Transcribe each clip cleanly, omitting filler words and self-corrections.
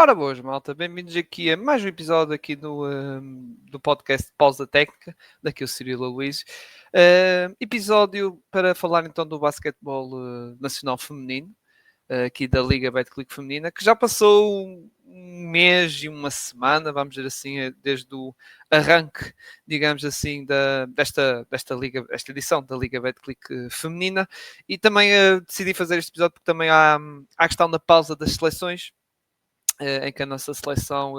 Ora boas, malta, bem-vindos aqui a mais um episódio aqui do podcast Pausa Técnica, daqui o Cirilo Luís. Episódio para falar então do basquetebol nacional feminino, aqui da Liga Betclic Feminina, que já passou um mês e uma semana, vamos dizer assim, desde o arranque, digamos assim, desta Liga, esta edição da Liga Betclic Feminina, e também decidi fazer este episódio porque também há a questão da pausa das seleções, em que a nossa seleção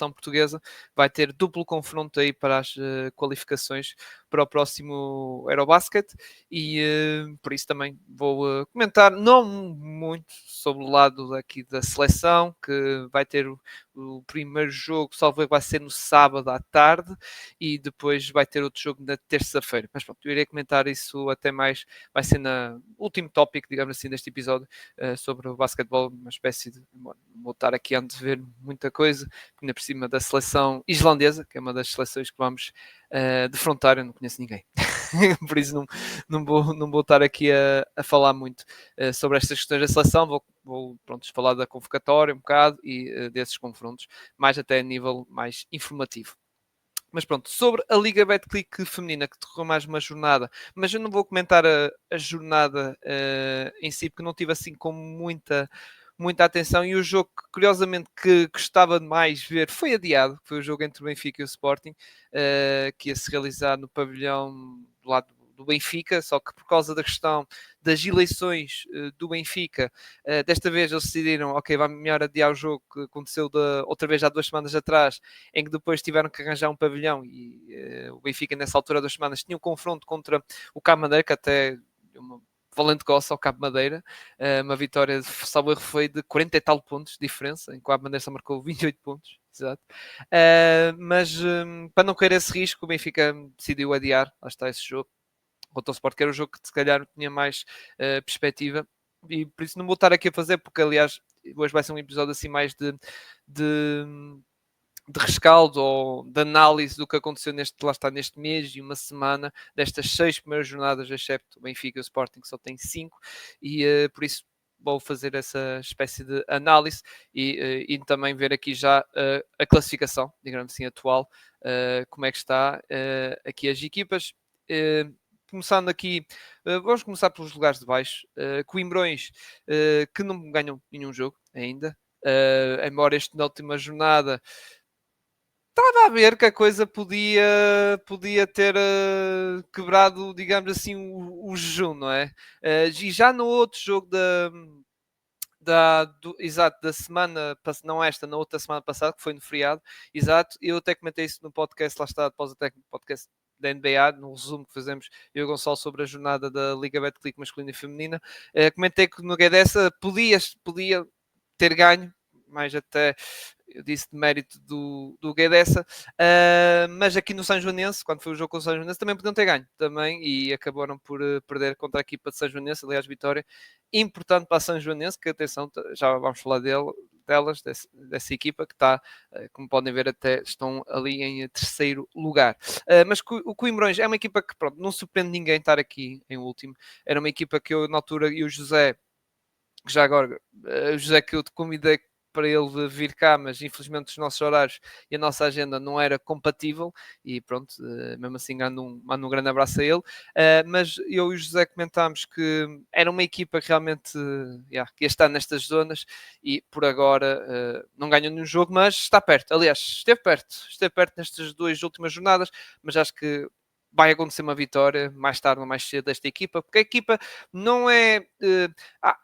portuguesa vai ter duplo confronto aí para as qualificações para o próximo Eurobasket e por isso também vou comentar não muito sobre o lado aqui da seleção, que vai ter o primeiro jogo, salvo vai ser no sábado à tarde e depois vai ter outro jogo na terça-feira. Mas pronto, eu irei comentar isso até mais, vai ser no último tópico, digamos assim, deste episódio, sobre o basquetebol, uma espécie de... Vou estar aqui a antever muita coisa, ainda por cima da seleção islandesa, que é uma das seleções que vamos defrontar. Eu não conheço ninguém, por isso não vou estar aqui a falar muito sobre estas questões da seleção. Vou falar da convocatória um bocado e desses confrontos, mais até a nível mais informativo. Mas pronto, sobre a Liga Betclic feminina, que decorreu mais uma jornada, mas eu não vou comentar a jornada em si, porque não tive assim com muita atenção, e o jogo que, curiosamente, que gostava de mais ver foi adiado, foi o jogo entre o Benfica e o Sporting, que ia se realizar no pavilhão do lado do Benfica, só que por causa da questão das eleições do Benfica, desta vez eles decidiram, ok, vai melhor adiar o jogo, que aconteceu outra vez há 2 semanas atrás, em que depois tiveram que arranjar um pavilhão e o Benfica nessa altura, 2 semanas, tinha um confronto contra o Cabo Madeira, que até uma valente coça ao Cabo Madeira, uma vitória, salvo erro, foi de 40 e tal pontos de diferença, em que o Cabo Madeira só marcou 28 pontos, exato. Mas para não correr esse risco, o Benfica decidiu adiar, lá está esse jogo, contra o Sport, que era o jogo que se calhar tinha mais perspectiva, e por isso não vou estar aqui a fazer, porque aliás hoje vai ser um episódio assim mais de de rescaldo ou de análise do que aconteceu neste mês e uma semana, destas 6 primeiras jornadas, excepto o Benfica e o Sporting, que só tem 5, e por isso vou fazer essa espécie de análise e também ver aqui já a classificação, digamos assim, atual, como é que está aqui as equipas. Começando aqui, vamos começar pelos lugares de baixo. Coimbrões, que não ganham nenhum jogo ainda, embora na última jornada estava a ver que a coisa podia ter quebrado, digamos assim, o jejum, não é? E já no outro jogo exato, da semana, não esta, na outra semana passada, que foi no feriado, exato, eu até comentei isso no podcast, lá está, após o técnico podcast da NBA, no resumo que fazemos eu e o Gonçalo sobre a jornada da Liga Betclic masculina e feminina, comentei que no Guedes podia ter ganho, mais até eu disse de mérito do Guedessa, mas aqui no São Joanense, quando foi o jogo com o São Joanense, também podiam ter ganho também, e acabaram por perder contra a equipa de São Joanense. Aliás, vitória importante para a São Joanense, que atenção, já vamos falar dessa equipa que está, como podem ver, até estão ali em terceiro lugar. Mas o Coimbrões é uma equipa que, pronto, não surpreende ninguém estar aqui em último. Era uma equipa que eu, na altura, e o José, que já agora, o José, que eu te convidei para ele vir cá, mas infelizmente os nossos horários e a nossa agenda não era compatível, e pronto, mesmo assim mando um grande abraço a ele. Mas eu e o José comentámos que era uma equipa que realmente que ia estar nestas zonas, e por agora não ganhou nenhum jogo, mas está perto. Aliás, esteve perto nestas 2 últimas jornadas, mas acho que vai acontecer uma vitória mais tarde ou mais cedo desta equipa, porque a equipa não é.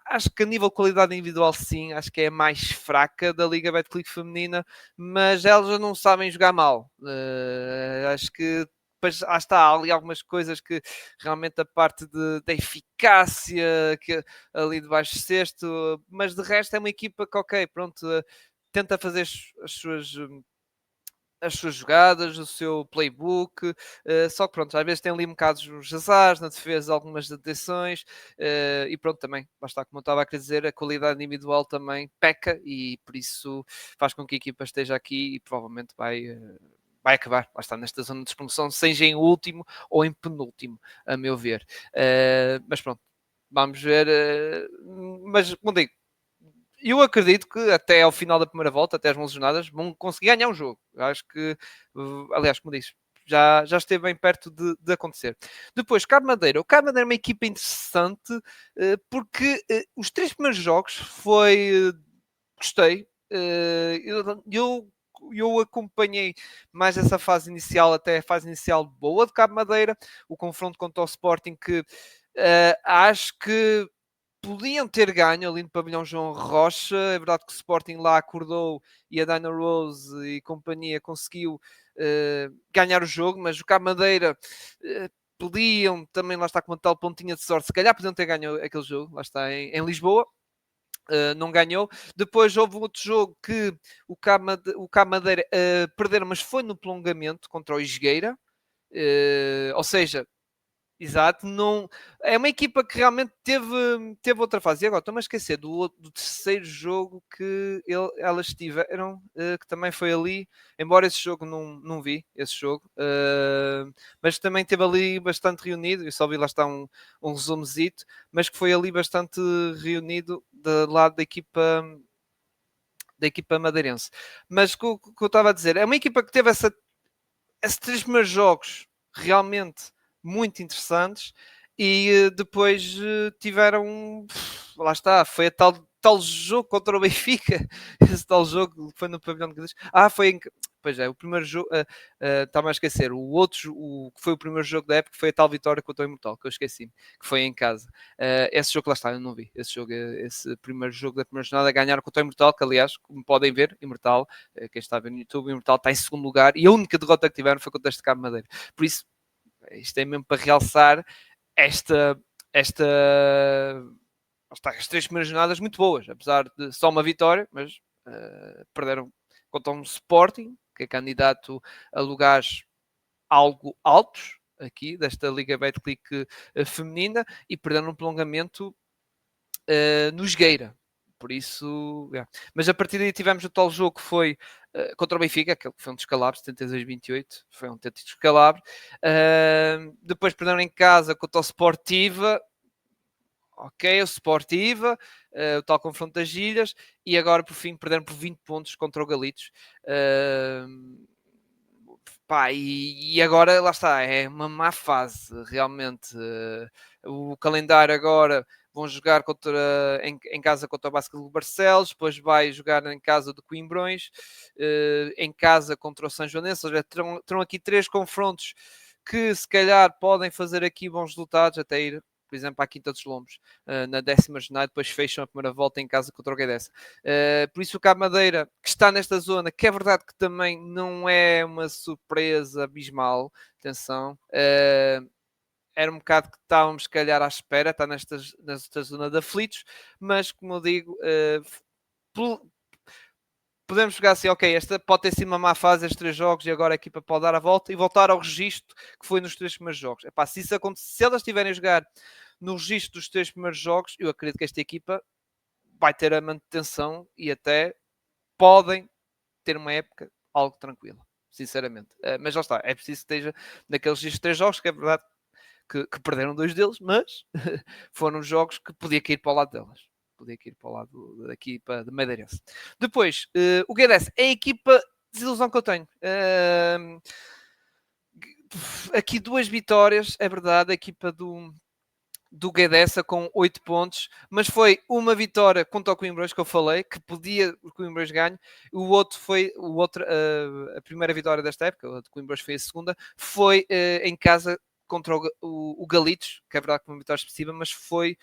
Acho que a nível de qualidade individual, sim, acho que é a mais fraca da Liga Betclic feminina, mas elas já não sabem jogar mal. Acho que depois há ali algumas coisas que realmente a parte da eficácia que ali debaixo de sexto, mas de resto é uma equipa que, ok, pronto, tenta fazer as suas jogadas, o seu playbook, só que pronto, às vezes tem ali um bocado os azares na defesa, algumas detenções, e pronto, também, basta como eu estava a querer dizer, a qualidade individual também peca, e por isso faz com que a equipa esteja aqui e provavelmente vai acabar, lá está, nesta zona de despromoção, seja em último ou em penúltimo, a meu ver. Mas pronto, vamos ver, mas como digo, eu acredito que até ao final da primeira volta, até as 11 jornadas, vão conseguir ganhar um jogo. Acho que, aliás, como disse, já esteve bem perto de acontecer. Depois, Cabo Madeira. O Cabo Madeira é uma equipa interessante porque os 3 primeiros jogos foi. Gostei. Eu acompanhei mais essa fase inicial, até a fase inicial boa de Cabo Madeira, o confronto contra o Sporting, que acho que podiam ter ganho ali no pavilhão João Rocha. É verdade que o Sporting lá acordou e a Dyna Rose e companhia conseguiu ganhar o jogo, mas o Cabo Madeira podiam também, lá está, com uma tal pontinha de sorte, se calhar podiam ter ganho aquele jogo, lá está, em Lisboa. Não ganhou. Depois houve outro jogo que o Cabo Madeira perderam, mas foi no prolongamento contra o Isgueira. Ou seja, exato, não, é uma equipa que realmente teve outra fase. E agora estou-me a esquecer do terceiro jogo que elas tiveram, que também foi ali, embora esse jogo não vi, esse jogo, mas também teve ali bastante reunido. Eu só vi, lá está, um resumezito, mas que foi ali bastante reunido do lado da equipa madeirense. Mas o que eu estava a dizer, é uma equipa que teve esses 3 primeiros jogos realmente muito interessantes e depois tiveram, lá está, foi a tal jogo contra o Benfica, esse tal jogo foi no pavilhão de Guimarães. Foi em, pois é, o primeiro jogo, estava a esquecer, o que foi o primeiro jogo da época foi a tal vitória contra o Imortal, que eu esqueci, que foi em casa. Esse jogo, lá está, eu não vi, esse primeiro jogo da primeira jornada, ganharam contra o Imortal, que aliás, como podem ver, Imortal, quem está a ver no YouTube, o Imortal está em segundo lugar e a única derrota que tiveram foi contra este Cabo Madeira. Por isso, isto é mesmo para realçar esta as 3 primeiras jornadas muito boas, apesar de só uma vitória, mas perderam contra um Sporting, que é candidato a lugares algo altos aqui desta Liga Betclic feminina, e perderam um prolongamento no Jogueira. Por isso, mas a partir daí tivemos o tal jogo que foi contra o Benfica, que foi um descalabro, 72-28, foi um tento descalabro. Depois perderam em casa contra o Sportiva, ok, o Sportiva, o tal confronto das Ilhas, e agora por fim perderam por 20 pontos contra o Galitos. E agora lá está, é uma má fase realmente. O calendário agora vão jogar em casa contra o Basket de Barcelos, depois vai jogar em casa do Coimbrões, em casa contra o São Joanense. Ou seja, terão aqui 3 confrontos que se calhar podem fazer aqui bons resultados, até ir, por exemplo, à Quinta dos Lombos, na 10ª jornada, depois fecham a primeira volta em casa contra o Guedes. Por isso o Cabo Madeira, que está nesta zona, que é verdade que também não é uma surpresa abismal, atenção, era um bocado que estávamos, se calhar, à espera, está nesta zona de aflitos, mas, como eu digo, podemos jogar assim, ok, esta pode ter sido uma má fase, estes 3 jogos, e agora a equipa pode dar a volta e voltar ao registro que foi nos 3 primeiros jogos. Epá, se isso acontecer, se elas estiverem a jogar no registro dos 3 primeiros jogos, eu acredito que esta equipa vai ter a manutenção e até podem ter uma época algo tranquila, sinceramente. Mas já está, é preciso que esteja naqueles 3 jogos, que é verdade que perderam 2 deles, mas foram jogos que podia cair para o lado delas. Podia cair para o lado da equipa de Madeirense. Depois, o Guedes é a equipa de desilusão que eu tenho. Aqui 2 vitórias, é verdade, a equipa do Guedes com 8 pontos, mas foi uma vitória contra o Coimbrões, que eu falei, que podia o Coimbrões ganhar. A primeira vitória desta época, o de Coimbrões foi a segunda, foi em casa contra o Galitos, que é verdade que foi uma vitória expressiva, mas foi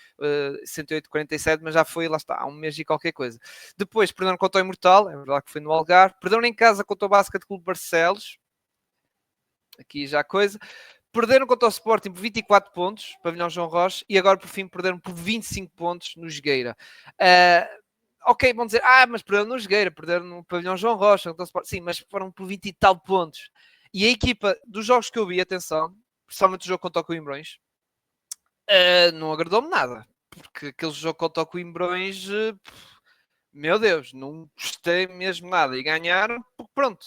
108-47, mas já foi, lá está, há um mês e qualquer coisa. Depois perderam contra o Imortal, é verdade que foi no Algarve, perderam em casa contra o Basket Clube Barcelos, aqui já coisa. Perderam contra o Sporting por 24 pontos, pavilhão João Rocha, e agora por fim perderam por 25 pontos no Jogueira. Ok, vão dizer, mas perderam no Jogueira, perderam no pavilhão João Rocha, sim, mas foram por 20 e tal pontos. E a equipa dos jogos que eu vi, atenção, principalmente o jogo contra o Coimbrões, não agradou-me nada, porque aquele jogo contra o Coimbrões, meu Deus, não gostei mesmo nada, e ganharam, porque pronto,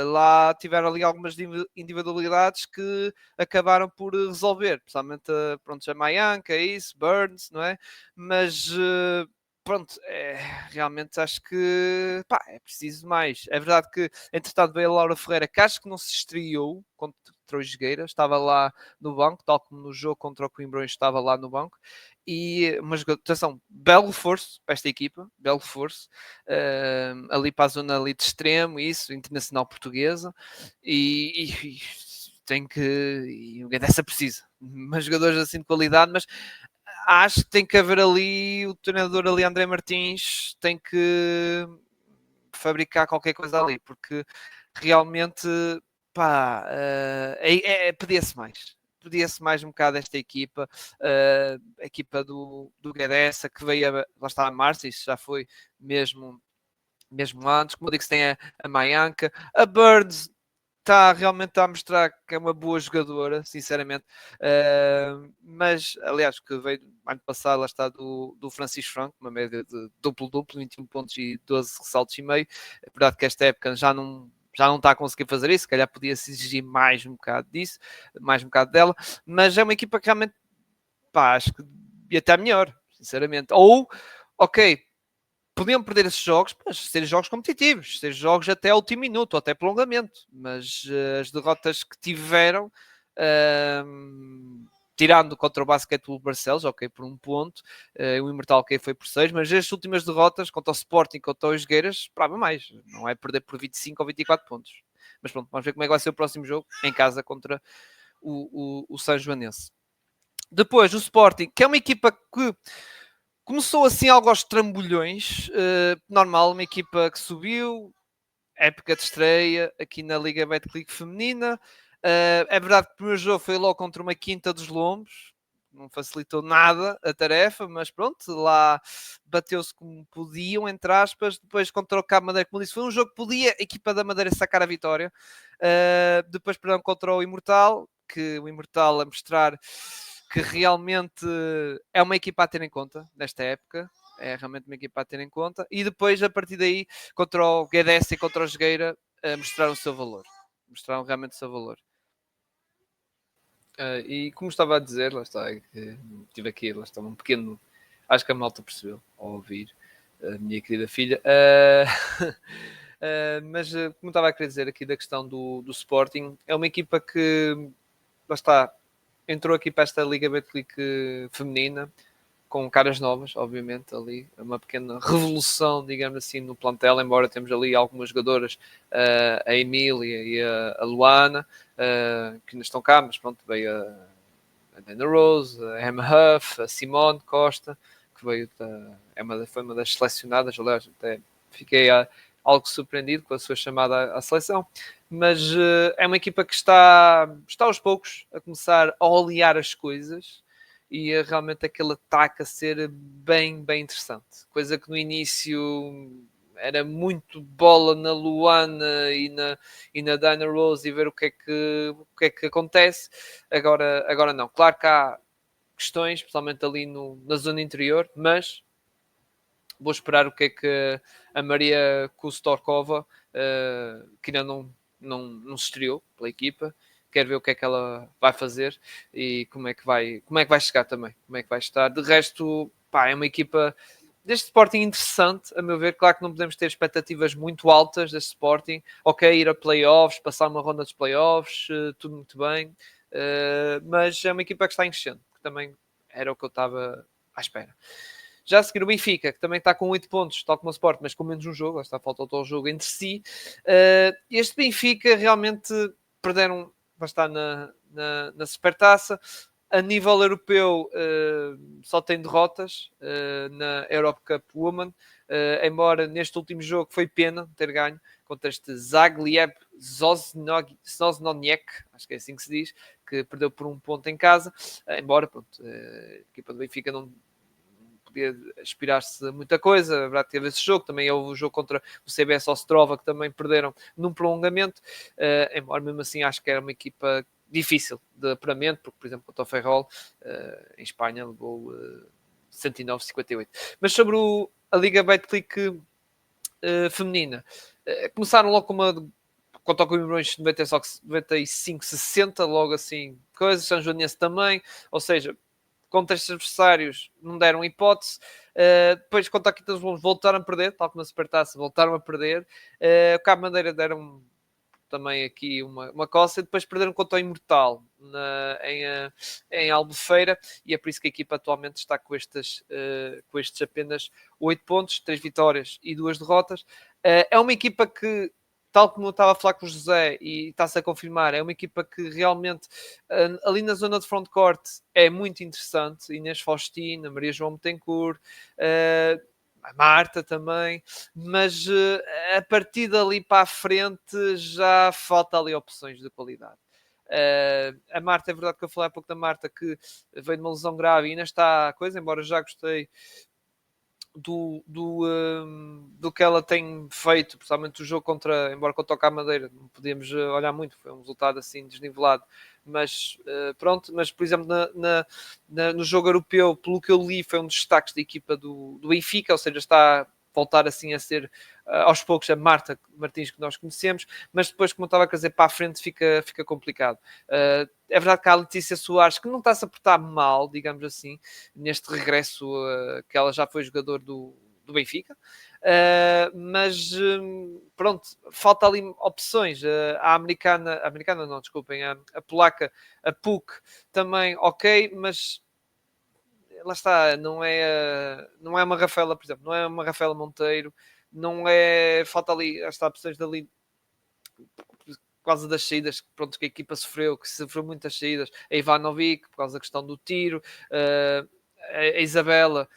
lá tiveram ali algumas individualidades que acabaram por resolver, principalmente pronto, a Mayanka, isso, Burns, não é? Mas pronto, realmente acho que pá, é preciso mais. É verdade que, entretanto, veio a Laura Ferreira, que acho que não se estreou contra o Jogueira, estava lá no banco, tal como no jogo contra o Coimbrões estava lá no banco. E uma atenção, belo reforço para esta equipa, belo reforço, ali para a zona ali de extremo, isso, internacional portuguesa, e tem que, e o Guedes precisa, mas jogadores assim de qualidade, mas acho que tem que haver ali, o treinador ali, André Martins, tem que fabricar qualquer coisa ali, porque realmente, pá, pedia-se mais. Pedia-se mais um bocado esta equipa, a equipa do Guedes, que veio, lá está a Márcia, isso já foi mesmo antes, como eu digo, tem a Mayanka, a Birds realmente a mostrar que é uma boa jogadora, sinceramente. Mas, aliás, que veio ano passado, lá está, do Francisco Franco, uma média de duplo-duplo, 21 pontos e 12 ressaltos e meio. É verdade que esta época já não está a conseguir fazer isso, se calhar podia-se exigir mais um bocado disso, mais um bocado dela, mas é uma equipa que realmente, pá, acho que ia estar melhor, sinceramente. Ou, ok, podiam perder esses jogos, mas ser jogos competitivos, ser jogos até ao último minuto, ou até prolongamento. Mas as derrotas que tiveram, tirando contra o Basquetebol Barcelos, ok, por um ponto, o Imortal ok foi por 6, mas as últimas derrotas contra o Sporting, contra o Jogueiras, esperava mais. Não é perder por 25 ou 24 pontos. Mas pronto, vamos ver como é que vai ser o próximo jogo, em casa contra o São Joanense. Depois, o Sporting, que é uma equipa que começou assim algo aos trambolhões, normal, uma equipa que subiu, época de estreia aqui na Liga Betclic feminina. É verdade que o primeiro jogo foi logo contra uma Quinta dos Lombos, não facilitou nada a tarefa, mas pronto, lá bateu-se como podiam, entre aspas. Depois contra o Cabo Madeira, como disse, foi um jogo que podia a equipa da Madeira sacar a vitória. Depois, perdão, contra o Imortal, que o Imortal a mostrar que realmente é uma equipa a ter em conta nesta época. É realmente uma equipa a ter em conta. E depois, a partir daí, contra o Guedes e contra o Jogueira, mostraram o seu valor. Mostraram realmente o seu valor. E como estava a dizer, lá está, tive aqui, lá está, um pequeno. Acho que a malta percebeu ao ouvir a minha querida filha. Mas como estava a querer dizer aqui da questão do Sporting, é uma equipa que, lá está, entrou aqui para esta Liga Betclic feminina, com caras novas, obviamente, ali, uma pequena revolução, digamos assim, no plantel, embora temos ali algumas jogadoras, a Emília e a Luana, que ainda estão cá, mas pronto, veio a Dana Rose, a Emma Huff, a Simone Costa, que veio foi uma das selecionadas, aliás, até fiquei algo surpreendido com a sua chamada à seleção, mas é uma equipa que está aos poucos a começar a olear as coisas, e realmente aquele ataque a ser bem, bem interessante. Coisa que no início era muito bola na Luana e na Diana Rose e ver o que é que acontece. Agora não. Claro que há questões, especialmente ali na zona interior, mas vou esperar o que é que a Maria Kustorkova, que ainda não se estreou pela equipa, quero ver o que é que ela vai fazer e como é que vai chegar também, como é que vai estar. De resto, pá, é uma equipa deste Sporting interessante, a meu ver. Claro que não podemos ter expectativas muito altas deste Sporting. Ok, ir a playoffs, passar uma ronda dos playoffs, tudo muito bem, mas é uma equipa que está em crescendo, que também era o que eu estava à espera. Já a seguir o Benfica, que também está com 8 pontos, tal como o Sport, mas com menos um jogo, está falta o jogo entre si. Este Benfica realmente perderam, vai estar na Supertaça. A nível europeu, só tem derrotas na Europe Cup Women, embora neste último jogo foi pena ter ganho contra este Zagleb Zoznoniec, acho que é assim que se diz, que perdeu por um ponto em casa, embora pronto, a equipa do Benfica não podia aspirar-se a muita coisa. A verdade, teve esse jogo, também houve o jogo contra o CBS Ostrova, que também perderam num prolongamento, embora mesmo assim acho que era uma equipa difícil de apuramento, porque, por exemplo, contra o Ferrol, em Espanha, levou 109-58. Mas sobre a Liga Betclic feminina, começaram logo com uma contra o Coimbrões 95-60, logo assim, coisas, São Joanense também, ou seja, contra estes adversários não deram hipótese. Depois contra a Quinta dos Lombos voltaram a perder, tal como a Supertaça, voltaram a perder. O Cabo Madeira deram também aqui uma coça, e depois perderam contra o Imortal em Albufeira, e é por isso que a equipa atualmente está com estes apenas 8 pontos, 3 vitórias e 2 derrotas. É uma equipa que, tal como eu estava a falar com o José, e está-se a confirmar, é uma equipa que realmente, ali na zona de frontcourt, é muito interessante. Inês Faustino, Maria João Betancourt, a Marta também, mas a partir dali para a frente já falta ali opções de qualidade. A Marta, é verdade que eu falei há pouco da Marta, que veio de uma lesão grave e ainda está a coisa, embora já gostei do que ela tem feito, principalmente o jogo embora contra o Cabo Madeira, não podíamos olhar muito, foi um resultado assim desnivelado, mas pronto. Mas por exemplo no jogo europeu, pelo que eu li, foi um dos destaques da equipa do Benfica, ou seja, está a voltar assim a ser aos poucos a Marta Martins que nós conhecemos, mas depois, como eu estava a dizer, para a frente fica complicado. É verdade que há a Letícia Soares, que não está-se a portar mal, digamos assim, neste regresso, que ela já foi jogador do Benfica. Mas pronto, falta ali opções. A americana não, desculpem, a polaca, a PUC, também ok, mas lá está, não é uma Rafaela, por exemplo, não é uma Rafaela Monteiro, não é, falta ali, está opções dali por causa das saídas, pronto, que a equipa sofreu muitas saídas. A Ivanovic, por causa da questão do tiro, a Isabela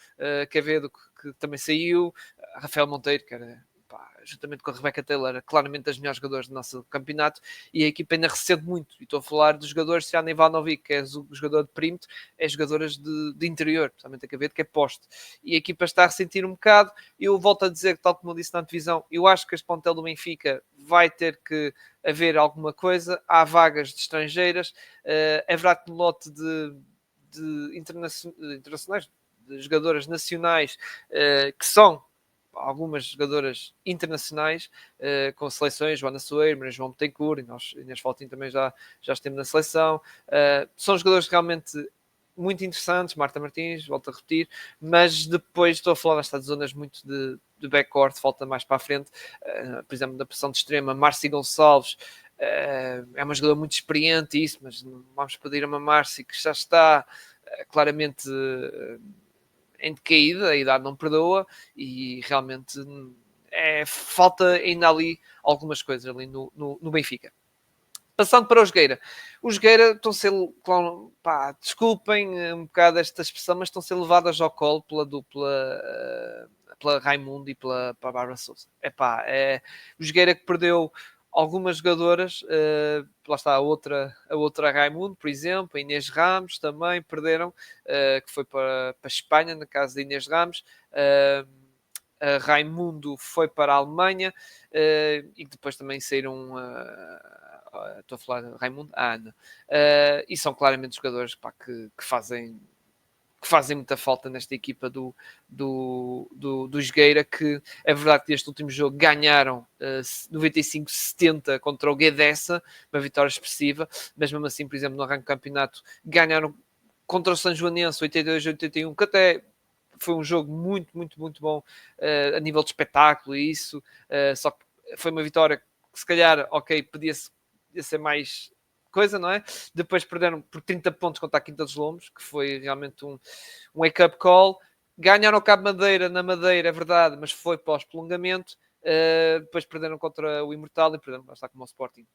Quevedo, que também saiu, a Rafael Monteiro, que era, juntamente com a Rebecca Taylor, claramente as melhores jogadoras do nosso campeonato, e a equipa ainda recebe muito. E estou a falar dos jogadores, se há na Ivanovic, que é o jogador de perímetro, é jogadoras de interior, principalmente a Quevedo, que é poste. E a equipa está a ressentir um bocado. Eu volto a dizer, tal como eu disse na divisão, eu acho que este plantel do Benfica vai ter que haver alguma coisa. Há vagas de estrangeiras. É verdade que no lote de internacionais, de jogadoras nacionais, que são algumas jogadoras internacionais, com seleções, Joana Soeiro, Maria João Betancourt, e nós, Inês Faltinho, também já esteve na seleção. São jogadores realmente muito interessantes, Marta Martins, volto a repetir, mas depois estou a falar nestas zonas muito de backcourt, falta mais para a frente. Por exemplo, da pressão de extrema, Márcia Gonçalves, é uma jogadora muito experiente, isso, mas não vamos pedir a uma Márcia que já está claramente em decaída, a idade não perdoa, e realmente falta ainda ali algumas coisas ali no Benfica. Passando para o Jogueira. O Jogueira estão a ser, desculpem um bocado esta expressão, mas estão a ser levadas ao colo pela dupla, pela Raimundo e pela Bárbara Sousa. O Jogueira que perdeu algumas jogadoras, lá está a outra Raimundo, por exemplo, a Inês Ramos também perderam, que foi para a Espanha, na casa da Inês Ramos. A Raimundo foi para a Alemanha, e depois também saíram, estou a falar de Raimundo, a Ana, e são claramente jogadores que fazem muita falta nesta equipa do Jogueira, que é verdade que neste último jogo ganharam 95-70 contra o Guedessa, uma vitória expressiva, mas mesmo assim, por exemplo, no arranque do campeonato, ganharam contra o São Joanense 82-81, que até foi um jogo muito, muito, muito bom a nível de espetáculo e isso, só que foi uma vitória que se calhar, ok, podia ser mais coisa, não é? Depois perderam por 30 pontos contra a Quinta dos Lombos, que foi realmente um wake-up call. Ganharam o Cabo Madeira na Madeira, é verdade, mas foi pós-prolongamento. Depois perderam contra o Imortal e perderam, está como o Sporting.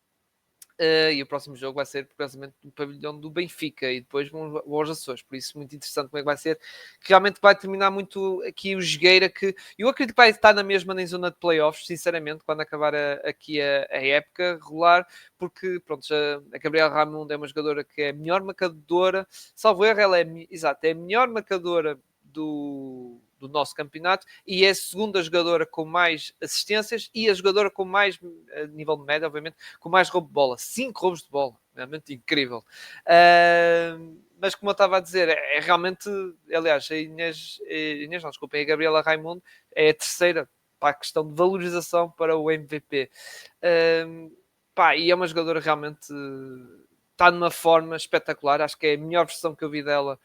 E o próximo jogo vai ser, precisamente, no pavilhão do Benfica, e depois vão aos Açores. Por isso, muito interessante como é que vai ser. Que realmente vai terminar muito aqui o Jogueira, que eu acredito que vai estar na mesma nem zona de playoffs, sinceramente, quando acabar aqui a época regular, porque, pronto, a Gabriela Raimundo é uma jogadora que é a melhor marcadora, salvo erro, ela é a melhor marcadora do nosso campeonato, e é a segunda jogadora com mais assistências e a jogadora com mais, a nível de média, obviamente, com mais roubo de bola. 5 roubos de bola. Realmente incrível. Mas como eu estava a dizer, é realmente, aliás, a Inês não, desculpa, a Gabriela Raimundo é a terceira para a questão de valorização para o MVP. E é uma jogadora realmente, está numa forma espetacular. Acho que é a melhor versão que eu vi dela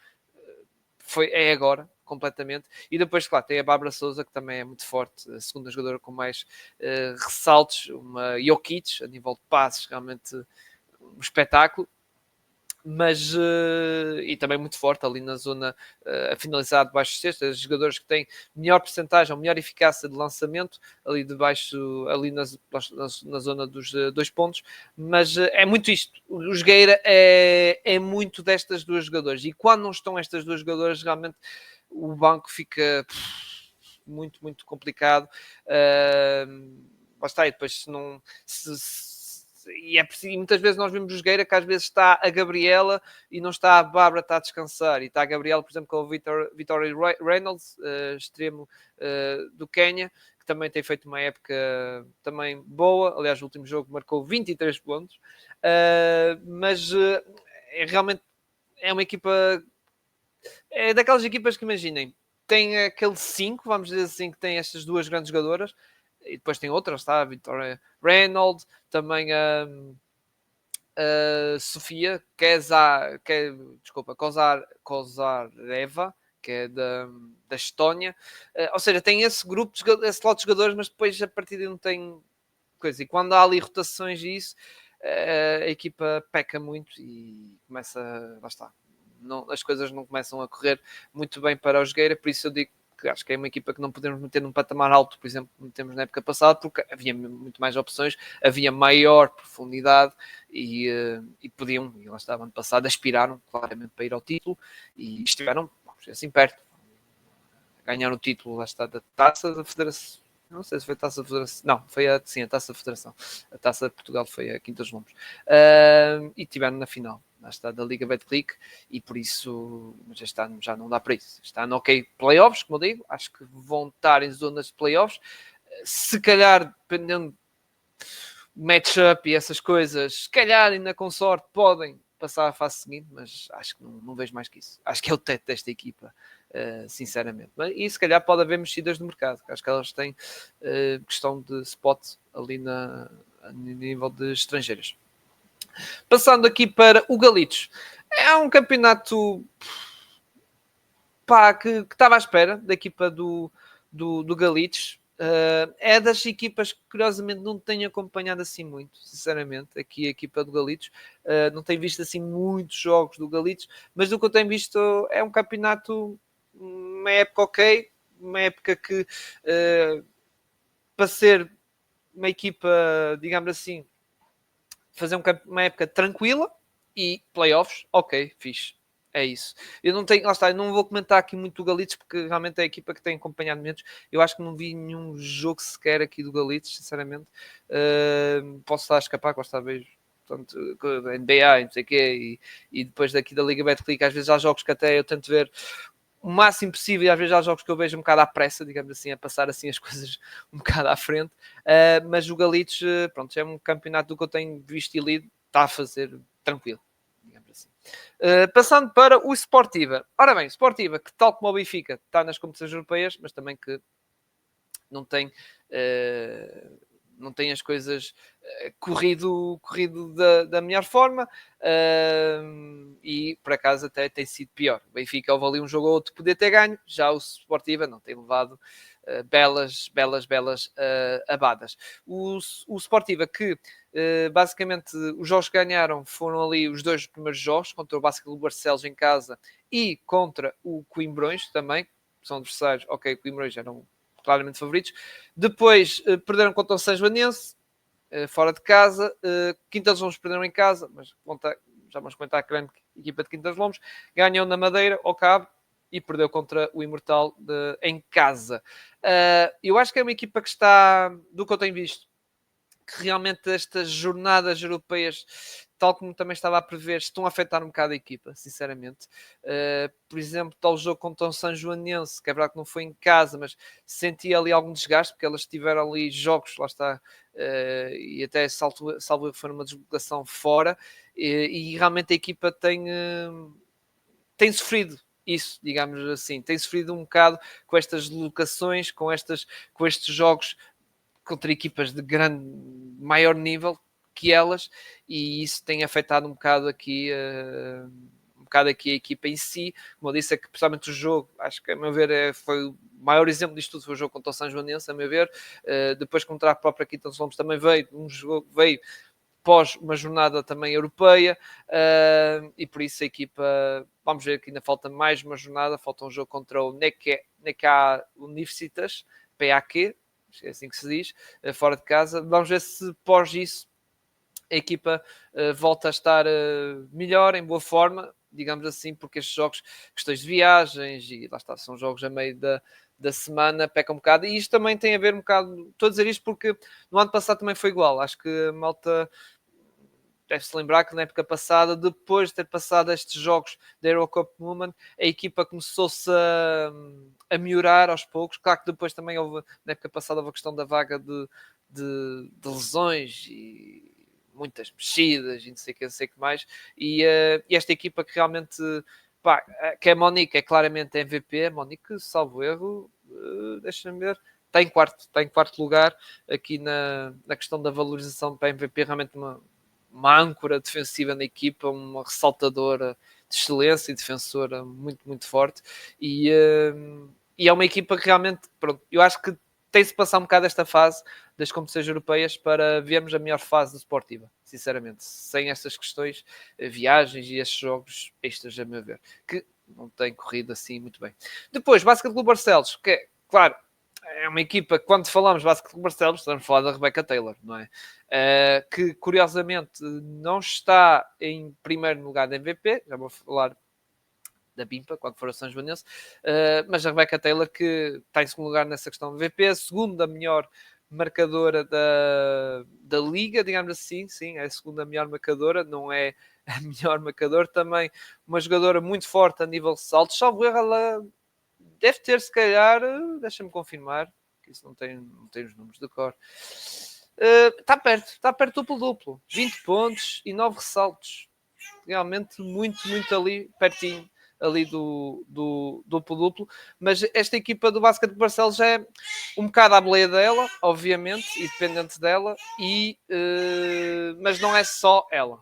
é agora, completamente. E depois, claro, tem a Bárbara Souza, que também é muito forte, a segunda jogadora com mais ressaltos, uma Jokic, a nível de passes, realmente um espetáculo. Mas e também muito forte ali na zona a finalizar debaixo de cesta, os jogadores que têm melhor percentagem, melhor eficácia de lançamento ali debaixo, ali na zona dos 2 pontos, mas é muito isto, o Jogueira é muito destas duas jogadoras, e quando não estão estas duas jogadoras realmente o banco fica muito, muito complicado. Lá está, e depois se não e muitas vezes nós vemos o Jogueira que às vezes está a Gabriela e não está a Bárbara, está a descansar, e está a Gabriela, por exemplo, com o Victoria Reynolds, extremo do Quênia, que também tem feito uma época também boa. Aliás, o último jogo marcou 23 pontos, mas realmente é uma equipa, é daquelas equipas que, imaginem, tem aquele 5, vamos dizer assim, que tem estas duas grandes jogadoras, e depois tem outras, tá? A Victoria Reynolds, também a Sofia desculpa, Kozareva, que é da Estónia. Ou seja, tem esse grupo, esse lote de jogadores, mas depois a partir daí não tem coisa. E quando há ali rotações e isso, a equipa peca muito e começa, lá está, não, as coisas não começam a correr muito bem para o Jogueira, por isso eu digo que acho que é uma equipa que não podemos meter num patamar alto, por exemplo, como temos na época passada, porque havia muito mais opções, havia maior profundidade e podiam, e lá estava ano passado, aspiraram claramente para ir ao título e estiveram, assim, perto. Ganharam o título, lá está, da Taça da Federação. Não sei se foi a Taça da Federação. Não, foi a Taça da Federação. A Taça de Portugal foi a Quinta dos Lombos. E tiveram na final. Lá está, da Liga Betclic, e por isso, mas este ano já não dá para isso. Este ano, ok, playoffs, como eu digo, acho que vão estar em zonas de playoffs. Se calhar, dependendo matchup e essas coisas, se calhar ainda com sorte podem passar à fase seguinte, mas acho que não vejo mais que isso. Acho que é o teto desta equipa, sinceramente. E se calhar pode haver mexidas no mercado, acho que elas têm questão de spot ali a nível de estrangeiras. Passando aqui para o Galitos. É um campeonato que estava à espera da equipa do Galitos. É das equipas que curiosamente não tenho acompanhado assim muito, sinceramente, aqui a equipa do Galitos. Não tenho visto assim muitos jogos do Galitos, mas do que eu tenho visto é um campeonato, uma época ok, uma época que para ser uma equipa, digamos assim, fazer uma época tranquila e playoffs, ok, fixe. É isso. Eu não tenho, lá está, eu não vou comentar aqui muito o Galitos, porque realmente é a equipa que tem acompanhado menos. Eu acho que não vi nenhum jogo sequer aqui do Galitos, sinceramente. Posso estar a escapar, gosto de ver, portanto, NBA e não sei o quê, e depois daqui da Liga Betclic, às vezes há jogos que até eu tento ver o máximo possível, e às vezes há jogos que eu vejo um bocado à pressa, digamos assim, a passar assim as coisas um bocado à frente, mas o Galitos, pronto, é um campeonato do que eu tenho visto e lido, está a fazer tranquilo, digamos assim. Passando para o Sportiva. Ora bem, Sportiva, que tal como o Benfica, está nas competições europeias, mas também que não tem não tem as coisas corrido da melhor forma, e por acaso até tem sido pior. O Benfica houve ali um jogo ou outro que podia ter ganho, já o Sportiva não tem levado belas abadas. O Sportiva que basicamente os jogos que ganharam foram ali os 2 primeiros jogos, contra o Basket do Barcelos em casa e contra o Coimbrões também, são adversários, ok, Coimbrões eram claramente favoritos. Depois perderam contra o São Joanense, fora de casa. Quinta dos Lombos perderam em casa, mas já vamos comentar a grande equipa de Quinta dos Lombos. Ganhou na Madeira, ao Cabo, e perdeu contra o Imortal em casa. Eu acho que é uma equipa que está, do que eu tenho visto, que realmente estas jornadas europeias, tal como também estava a prever, estão a afetar um bocado a equipa, sinceramente. Por exemplo, tal jogo contra o São Joanense, que é verdade que não foi em casa, mas senti ali algum desgaste, porque elas tiveram ali jogos, lá está, e até salvo foi uma deslocação fora, e realmente a equipa tem sofrido isso, digamos assim, tem sofrido um bocado com estas locações, com estes jogos contra equipas de maior nível que elas, e isso tem afetado um bocado aqui bocado aqui a equipa em si. Como eu disse, é que principalmente o jogo, acho que a meu ver foi o maior exemplo disto tudo, foi o jogo contra o São Joanense, a meu ver. Depois contra a própria Quinta dos Lombos também veio um jogo, veio pós uma jornada também europeia, e por isso a equipa, vamos ver que ainda falta mais uma jornada, falta um jogo contra o Neca Universitas, PAQ, é assim que se diz, fora de casa. Vamos ver se pós isso a equipa volta a estar melhor, em boa forma, digamos assim, porque estes jogos, questões de viagens, e lá está, são jogos a meio da semana, peca um bocado, e isto também tem a ver um bocado, estou a dizer isto porque no ano passado também foi igual, acho que a malta deve-se lembrar que na época passada, depois de ter passado estes jogos da Eurocup Women, a equipa começou-se a melhorar aos poucos. Claro que depois também houve, na época passada, houve a questão da vaga de lesões e muitas mexidas e não sei o que mais. E esta equipa que realmente, pá, que é a Monique, é claramente a MVP. A Monique, salvo erro, deixa-me ver, está em quarto lugar aqui na questão da valorização para a MVP, realmente uma âncora defensiva na equipa, uma ressaltadora de excelência e defensora muito, muito forte. E é uma equipa que realmente, pronto, eu acho que tem-se passar um bocado esta fase das competições europeias para vermos a melhor fase do Sportiva, sinceramente, sem estas questões, viagens e estes jogos extras, a meu ver, que não têm corrido assim muito bem. Depois, Basket Clube Barcelos, que é, claro, é uma equipa que quando falamos de Basket Clube Barcelos, estamos a falar da Rebecca Taylor, não é? Que curiosamente não está em primeiro lugar da MVP, já vou falar da Bimpa, quando for a São Joanense, mas a Rebecca Taylor que está em segundo lugar nessa questão do MVP, a segunda melhor marcadora da liga, digamos assim, sim, é a segunda melhor marcadora, não é a melhor marcadora, também uma jogadora muito forte a nível de saltos, salvo erro, ela deve ter se calhar, deixa-me confirmar, que isso não tem os números de cor, está perto duplo-duplo, 20 pontos e 9 ressaltos, realmente muito, muito ali, pertinho ali do duplo-duplo, mas esta equipa do Basket de Barcelos já é um bocado à boleia dela, obviamente, e dependente dela, mas não é só ela.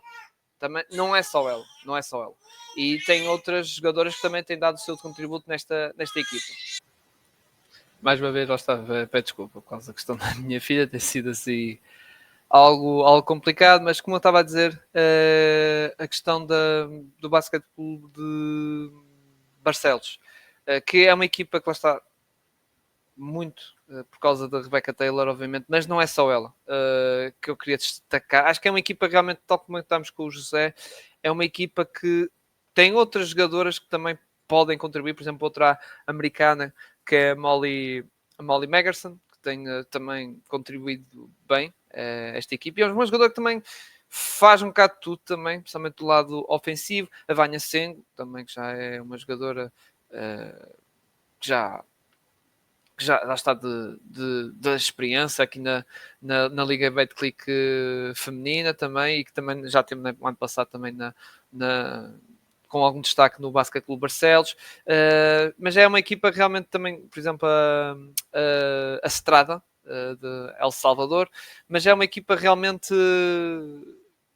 Também, não é só ela, não é só ela. E tem outras jogadoras que também têm dado o seu contributo nesta equipa. Mais uma vez, lá está, peço desculpa por causa da questão da minha filha ter sido assim algo complicado, mas como eu estava a dizer, a questão do basquetebol de Barcelos, que é uma equipa que lá está muito por causa da Rebecca Taylor, obviamente, mas não é só ela que eu queria destacar. Acho que é uma equipa realmente, tal como estamos com o José, é uma equipa que tem outras jogadoras que também podem contribuir, por exemplo, outra americana que é a Molly Magerson, que tem também contribuído bem esta equipe. E é uma jogadora que também faz um bocado de tudo também, principalmente do lado ofensivo. A Vânia Sengo, também, que já é uma jogadora que já está de experiência aqui na Liga Betclic feminina também, e que também já teve no ano passado também com algum destaque no Basket Clube Barcelos, mas é uma equipa que realmente também, por exemplo, a Strada de El Salvador, mas é uma equipa realmente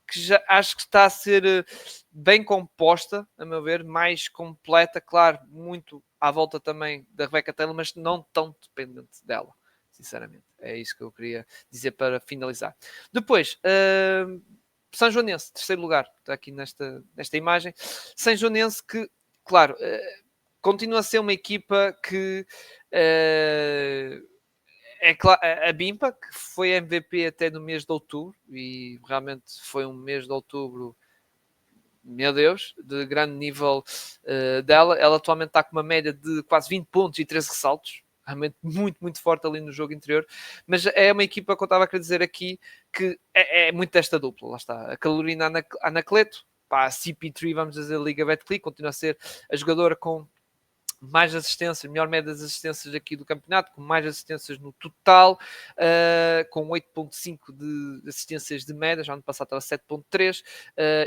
que já acho que está a ser bem composta, a meu ver, mais completa, claro, muito à volta também da Rebecca Taylor, mas não tão dependente dela, sinceramente. É isso que eu queria dizer para finalizar. Depois, São Joanense, terceiro lugar, está aqui nesta imagem. São Joanense que, claro, continua a ser uma equipa que é a Bimpa, que foi MVP até no mês de outubro, e realmente foi um mês de outubro, meu Deus, de grande nível dela. Ela atualmente está com uma média de quase 20 pontos e 13 ressaltos, realmente muito, muito forte ali no jogo interior, mas é uma equipa que eu estava a querer dizer aqui que é muito desta dupla, lá está, a Carolina Anacleto, pá, a CP3, vamos dizer, Liga Betclic, continua a ser a jogadora com mais assistências, melhor média das assistências aqui do campeonato, com mais assistências no total, com 8.5 de assistências de média, já no passado estava 7.3,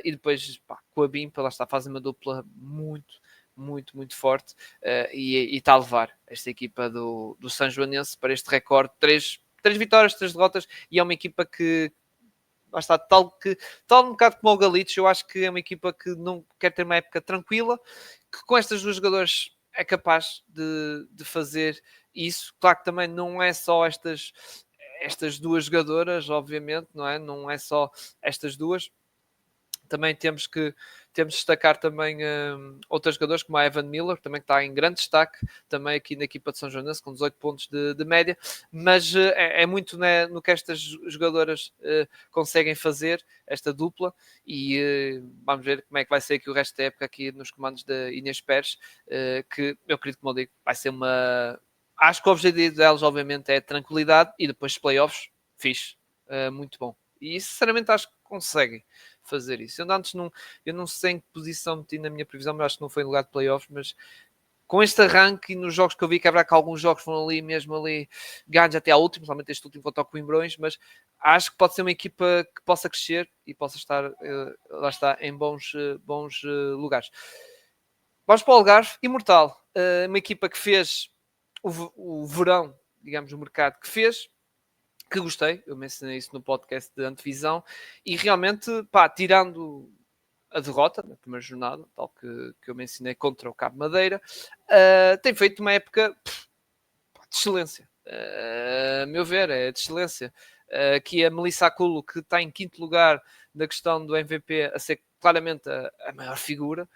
e depois pá, com a Bimpa, lá está, fazem uma dupla muito, muito, muito forte, e está a levar esta equipa do São Joanense para este recorde, 3 vitórias, 3 derrotas, e é uma equipa que lá está, tal um bocado como o Galitos, eu acho que é uma equipa que não quer ter uma época tranquila, que com estas duas jogadores é capaz de fazer isso. Claro que também não é só estas duas jogadoras, obviamente, não é? Não é só estas duas. Também temos de destacar também outros jogadores como a Evan Miller, também que está em grande destaque, também aqui na equipa de São Joanense, com 18 pontos de média, mas é muito, né, no que estas jogadoras conseguem fazer, esta dupla, e vamos ver como é que vai ser aqui o resto da época aqui nos comandos da Inês Pérez, que eu acredito, como eu digo, vai ser uma... Acho que o objetivo delas, obviamente, é tranquilidade e depois playoffs, fixe, muito bom. E sinceramente acho que conseguem fazer isso. Eu não sei em que posição meti na minha previsão, mas acho que não foi em lugar de playoffs, mas com este arranque e nos jogos que eu vi, que haverá que alguns jogos foram ali, mesmo ali, ganhos até à última, principalmente este último contra o Coimbrões, mas acho que pode ser uma equipa que possa crescer e possa estar, lá está, em bons lugares. Vamos para o Algarve, Imortal, uma equipa que fez o verão, digamos, o mercado que fez, que gostei, eu mencionei isso no podcast de antevisão, e realmente, pá, tirando a derrota na primeira jornada, tal que eu mencionei contra o Cabo Madeira, tem feito uma época de excelência. A meu ver, é de excelência. Aqui a Melissa Aculo, que está em quinto lugar na questão do MVP, a ser claramente a maior figura.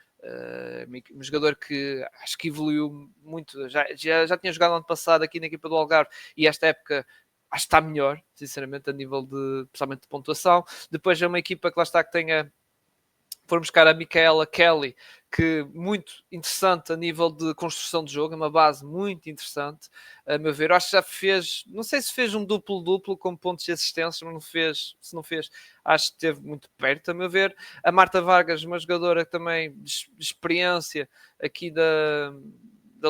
Um jogador que acho que evoluiu muito. Já tinha jogado ano passado aqui na equipa do Algarve e esta época acho que está melhor, sinceramente, a nível principalmente de pontuação. Depois é uma equipa que lá está, que tenha foram buscar a Micaela Kelly, que muito interessante a nível de construção de jogo, é uma base muito interessante, a meu ver. Eu acho que já fez, não sei se fez um duplo-duplo com pontos de assistência, mas não fez, se não fez, acho que esteve muito perto, a meu ver. A Marta Vargas, uma jogadora também de experiência aqui da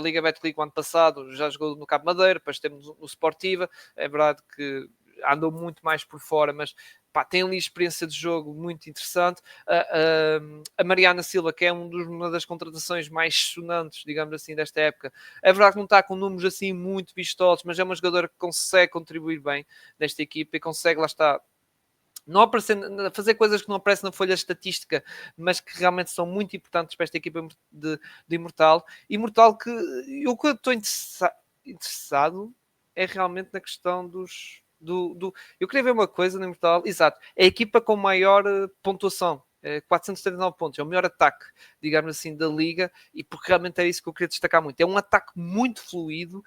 Liga Betclic o ano passado, já jogou no Cabo Madeira, depois temos no Sportiva, é verdade que andou muito mais por fora, mas pá, tem ali experiência de jogo muito interessante. A Mariana Silva, que é uma das contratações mais sonantes, digamos assim, desta época, é verdade que não está com números assim muito vistosos, mas é uma jogadora que consegue contribuir bem nesta equipa e consegue, lá está, não aparecendo, fazer coisas que não aparecem na folha estatística, mas que realmente são muito importantes para esta equipa de Imortal. Imortal que o que eu estou interessado é realmente na questão eu queria ver uma coisa no Imortal, exato, é a equipa com maior pontuação, 479 pontos, é o melhor ataque, digamos assim, da liga, e porque realmente é isso que eu queria destacar muito. É um ataque muito fluido,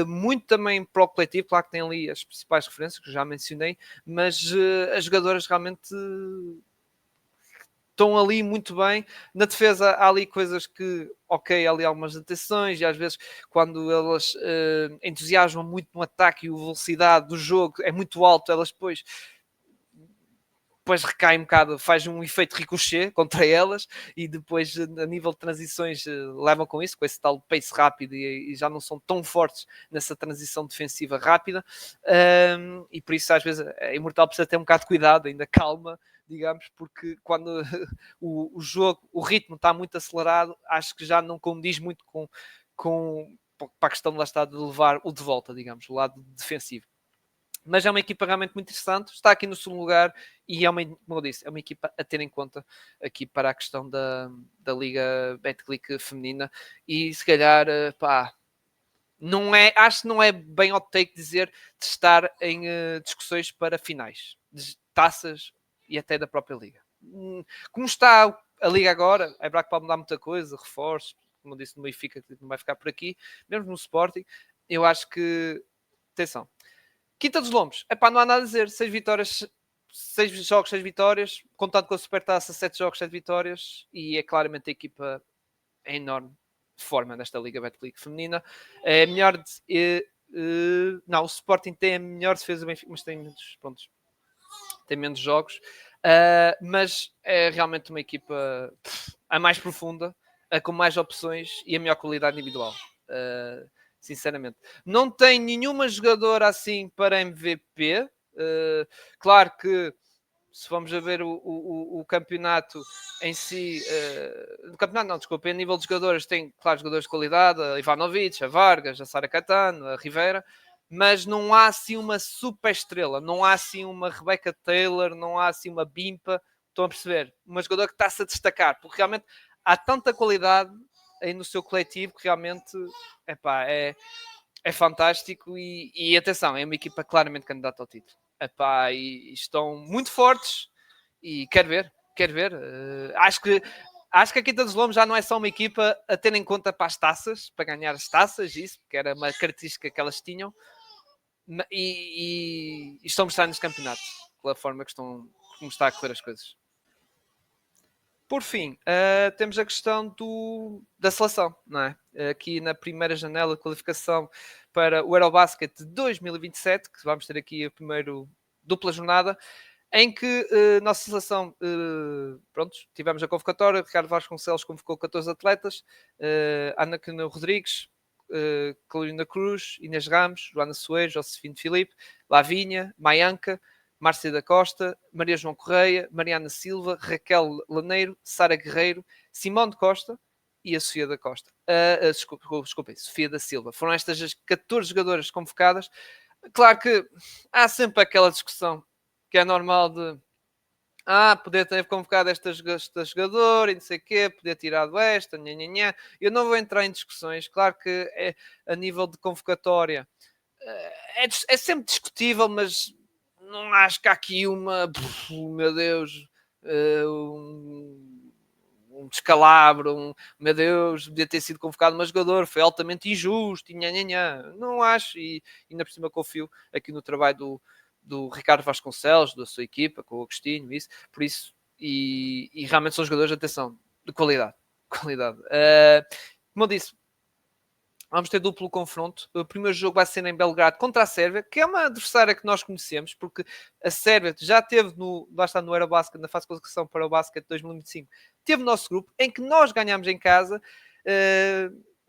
muito também para o coletivo, claro que tem ali as principais referências que eu já mencionei, mas as jogadoras realmente estão ali muito bem. Na defesa há ali coisas que, ok, há ali algumas atenções e às vezes quando elas entusiasmam muito no ataque e a velocidade do jogo é muito alto, elas depois recai um bocado, faz um efeito ricochete contra elas e depois a nível de transições levam com isso, com esse tal pace rápido e já não são tão fortes nessa transição defensiva rápida e por isso às vezes a Imortal precisa ter um bocado de cuidado, ainda calma, digamos, porque quando o jogo, o ritmo está muito acelerado, acho que já não condiz muito para a questão de lá estar de levar o de volta, digamos, o lado defensivo. Mas é uma equipa realmente muito interessante, está aqui no segundo lugar e é como eu disse, é uma equipa a ter em conta aqui para a questão da Liga Betclic feminina e se calhar, pá, não é, acho que não é bem hot take dizer de estar em discussões para finais, de taças e até da própria Liga. Como está a Liga agora, é verdade que pode mudar muita coisa, reforços, como eu disse no Benfica, que não vai ficar por aqui, mesmo no Sporting, eu acho que, atenção, Quinta dos Lombos, epá, não há nada a dizer. 6 vitórias, 6 jogos, 6 vitórias. Contando com a Supertaça, 7 jogos, 7 vitórias. E é claramente a equipa em enorme forma nesta Liga Betclic feminina. É melhor não, o Sporting tem a melhor defesa do Benfica, mas tem menos pontos. Tem menos jogos. Mas é realmente uma equipa a mais profunda, a com mais opções e a melhor qualidade individual. Sinceramente. Não tem nenhuma jogadora assim para MVP. Claro que se vamos a ver o campeonato em si, o campeonato não, desculpa, em nível de jogadores tem, claro, jogadores de qualidade, a Ivanovic, a Vargas, a Sara Catano, a Rivera, mas não há assim uma super estrela, não há assim uma Rebecca Taylor, não há assim uma Bimpa, estão a perceber? Uma jogadora que está-se a destacar, porque realmente há tanta qualidade aí no seu coletivo que realmente epá, é fantástico e atenção, é uma equipa claramente candidata ao título. Epá, e estão muito fortes e quero ver, quero ver. Acho que a Quinta dos Lombos já não é só uma equipa a ter em conta para as taças, para ganhar as taças, isso, porque era uma característica que elas tinham, e estão mostrando nos campeonatos, pela forma que como está a correr as coisas. Por fim, temos a questão da seleção, não é? Aqui na primeira janela de qualificação para o Eurobasket de 2027, que vamos ter aqui a primeira dupla jornada, em que nossa seleção, pronto, tivemos a convocatória, Ricardo Vasconcelos convocou 14 atletas, Ana Cano Rodrigues, Carolina Cruz, Inês Ramos, Joana Soeiro, Josefino Filipe, Lavinha, Maianca, Márcia da Costa, Maria João Correia, Mariana Silva, Raquel Laneiro, Sara Guerreiro, Simone Costa e a Sofia da Costa. Desculpem, Sofia da Silva. Foram estas as 14 jogadoras convocadas. Claro que há sempre aquela discussão que é normal de poder ter convocado esta jogadora e não sei o quê, poder tirado esta, nha. Eu não vou entrar em discussões, claro que a nível de convocatória é sempre discutível, mas não acho que há aqui meu Deus, um descalabro, meu Deus, podia ter sido convocado uma jogador, foi altamente injusto, não acho, e ainda por cima confio aqui no trabalho do Ricardo Vasconcelos, da sua equipa, com o Agostinho, isso, por isso, e realmente são jogadores, atenção, de qualidade, qualidade. Como eu disse, vamos ter duplo confronto. O primeiro jogo vai ser em Belgrado contra a Sérvia, que é uma adversária que nós conhecemos, porque a Sérvia já teve no Eurobasket, na fase de qualificação para o Basket 2025, teve o nosso grupo, em que nós ganhámos em casa.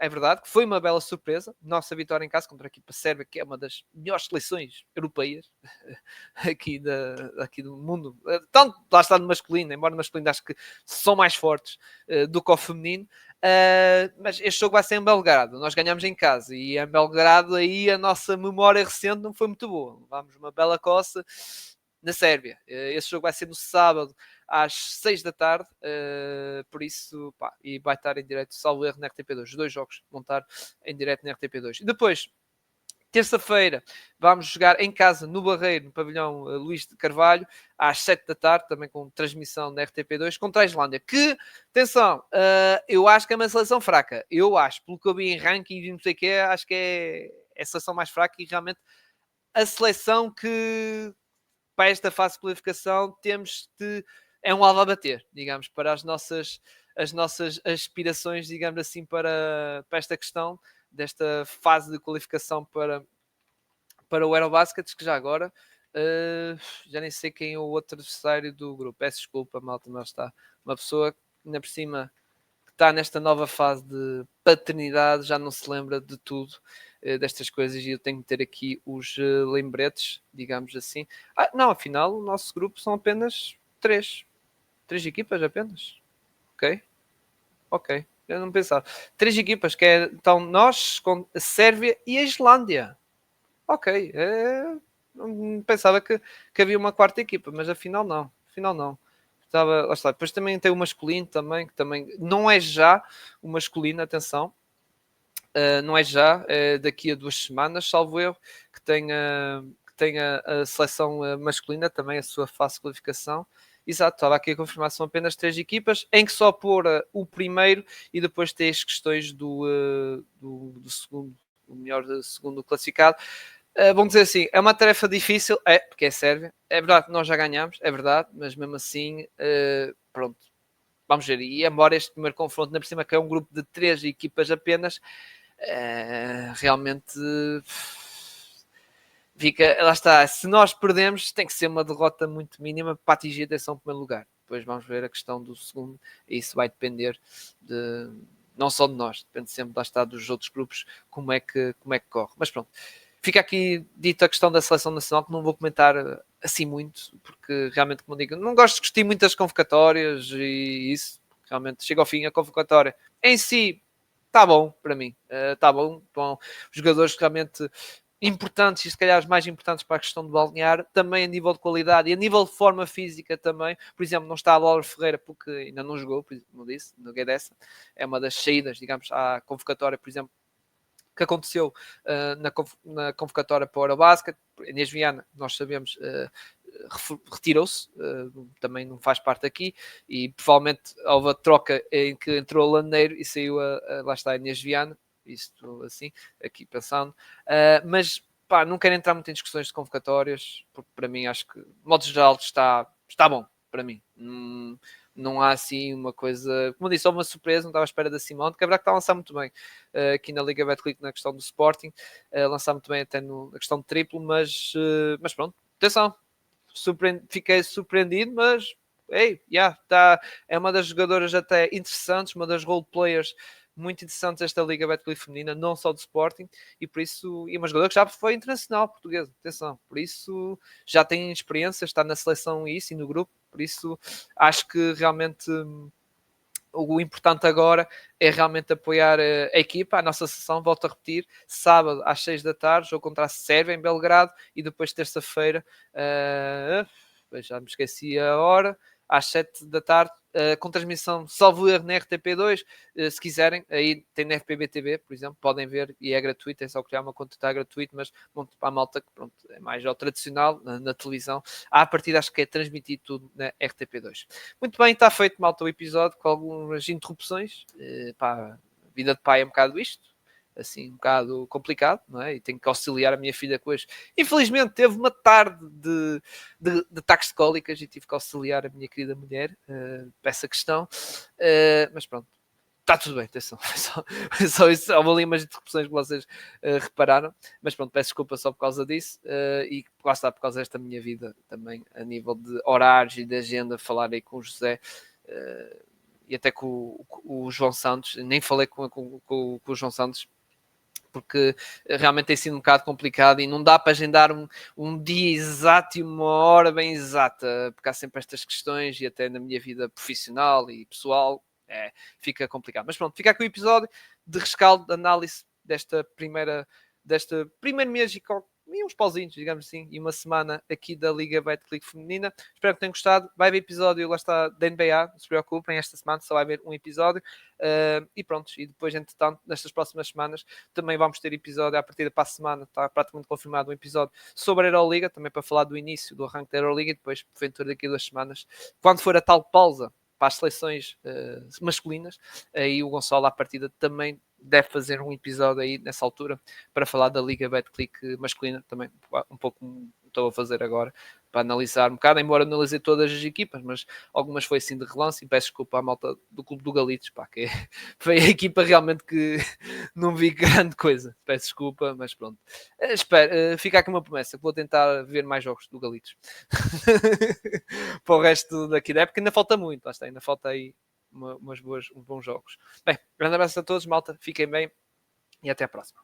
É verdade que foi uma bela surpresa. Nossa vitória em casa contra a equipa sérvia, que é uma das melhores seleções europeias aqui do mundo. Tanto lá está no masculino, embora no masculino acho que são mais fortes do que o feminino. Mas este jogo vai ser em Belgrado. Nós ganhamos em casa e em Belgrado aí a nossa memória recente não foi muito boa. Vamos uma bela coça na Sérvia. Esse jogo vai ser no sábado às 6 da tarde, por isso, pá, e vai estar em direto, salvo erro, na RTP2. Os dois jogos vão estar em direto na RTP2. E depois, terça-feira, vamos jogar em casa, no Barreiro, no pavilhão Luís de Carvalho, às 7 da tarde, também com transmissão da RTP2, contra a Islândia. Que, atenção, eu acho que é uma seleção fraca. Eu acho, pelo que eu vi em ranking e não sei o que, acho que é a seleção mais fraca e realmente a seleção que, para esta fase de qualificação, temos de... É um alvo a bater, digamos, para as nossas aspirações, digamos assim, para esta questão desta fase de qualificação para o Eurobasket, que já agora já nem sei quem é o outro adversário do grupo. Peço desculpa, malta, mas está uma pessoa, ainda por cima, que está nesta nova fase de paternidade, já não se lembra de tudo destas coisas e eu tenho que ter aqui os lembretes, digamos assim. Não, afinal, o nosso grupo são apenas três equipas apenas. Ok. Eu não pensava. Três equipas, que é então nós, com a Sérvia e a Islândia. Ok. Pensava que havia uma quarta equipa, mas afinal não. Afinal não. Lá está. Depois também tem o masculino também, que também não é já o masculino, atenção. Não é já, é daqui a 2 semanas, salvo eu, que tenha a seleção masculina também a sua fase de qualificação. Exato, estava aqui a confirmação apenas 3 equipas, em que só pôr o primeiro e depois ter as questões do segundo, o melhor segundo classificado. Vamos dizer assim, é uma tarefa difícil, porque é Sérvia. É verdade que nós já ganhamos, é verdade, mas mesmo assim, pronto, vamos ver. E embora este primeiro confronto, na por cima, que é um grupo de 3 equipas apenas, realmente fica, lá está, se nós perdemos tem que ser uma derrota muito mínima para atingir a atenção em primeiro lugar. Depois vamos ver a questão do segundo e isso vai depender não só de nós, depende sempre, lá está, dos outros grupos, como é que corre. Mas pronto, fica aqui dita a questão da seleção nacional, que não vou comentar assim muito, porque realmente, como digo, não gosto de discutir muitas convocatórias e isso, realmente chega ao fim a convocatória em si. Está bom para mim, está bom. Os jogadores realmente importantes e se calhar os mais importantes para a questão do balneário, também a nível de qualidade e a nível de forma física também. Por exemplo, não está a Laura Ferreira porque ainda não jogou, como disse, no Guedes. É uma das saídas, digamos, à convocatória, por exemplo, que aconteceu na convocatória para o Eurobasket. Inês Viana, nós sabemos, retirou-se, também não faz parte aqui, e provavelmente houve a troca em que entrou o Landeiro e saiu lá está a Inês Viana, isto assim, aqui pensando, mas pá, não quero entrar muito em discussões de convocatórias, porque para mim acho que, de modo geral, está bom, para mim. Não há assim uma coisa, como eu disse, houve uma surpresa, não estava à espera da Simone, que a verdade que está a lançar muito bem aqui na Liga Betclic na questão do Sporting, lançar muito bem até na questão de triplo, mas pronto, atenção, fiquei surpreendido, mas ei, é uma das jogadoras até interessantes, uma das role players muito interessantes desta Liga Betclic feminina, não só do Sporting, e por isso, e uma jogadora que já foi internacional portuguesa, atenção, por isso já tem experiência, está na seleção e no grupo, por isso acho que realmente o importante agora é realmente apoiar a equipa, a nossa sessão, volto a repetir, sábado às 6 da tarde, jogo contra a Sérvia em Belgrado, e depois terça-feira, já me esqueci a hora, às 7 da tarde, com transmissão salvo erro na RTP2, se quiserem, aí tem na FPB TV, por exemplo, podem ver, e é gratuito, é só criar uma conta, está gratuito, mas pronto, para a malta que pronto, é mais ao tradicional, na televisão, à partida acho que é transmitido tudo na RTP2. Muito bem, está feito, malta, o episódio, com algumas interrupções, pá, a vida de pai é um bocado isto, assim, um bocado complicado, não é? E tenho que auxiliar a minha filha com as... Infelizmente, teve uma tarde de ataques de cólicas e tive que auxiliar a minha querida mulher para essa questão. Mas pronto, está tudo bem, atenção. Só isso, houve ali umas interrupções que vocês repararam, mas pronto, peço desculpa só por causa disso e lá está, por causa desta minha vida também, a nível de horários e de agenda, falar aí com o José e até com o João Santos, nem falei com o João Santos, porque realmente tem sido um bocado complicado e não dá para agendar um dia exato e uma hora bem exata, porque há sempre estas questões e até na minha vida profissional e pessoal fica complicado. Mas pronto, fica aqui o episódio de rescaldo, de análise deste primeiro mês e uns pauzinhos, digamos assim, e uma semana aqui da Liga Betclic Feminina. Espero que tenham gostado. Vai haver episódio, lá está, da NBA, não se preocupem, esta semana só vai haver um episódio. E pronto, e depois, entretanto, nestas próximas semanas, também vamos ter episódio, a partir da para a semana, está praticamente confirmado um episódio sobre a Euroliga, também para falar do início, do arranque da Euroliga, e depois, porventura, daqui a 2 semanas, quando for a tal pausa para as seleções masculinas, aí o Gonçalo, à partida, também deve fazer um episódio aí nessa altura para falar da Liga Betclic masculina, também um pouco como estou a fazer agora, para analisar um bocado, embora analisei todas as equipas, mas algumas foi assim de relance, e peço desculpa à malta do Clube do Galitos, pá, que foi a equipa realmente que não vi grande coisa, peço desculpa, mas pronto. Espero, fica aqui uma promessa, que vou tentar ver mais jogos do Galitos para o resto daqui da época, ainda falta muito, lá está, ainda falta aí uns bons jogos. Bem, grande abraço a todos, malta, fiquem bem e até a próxima.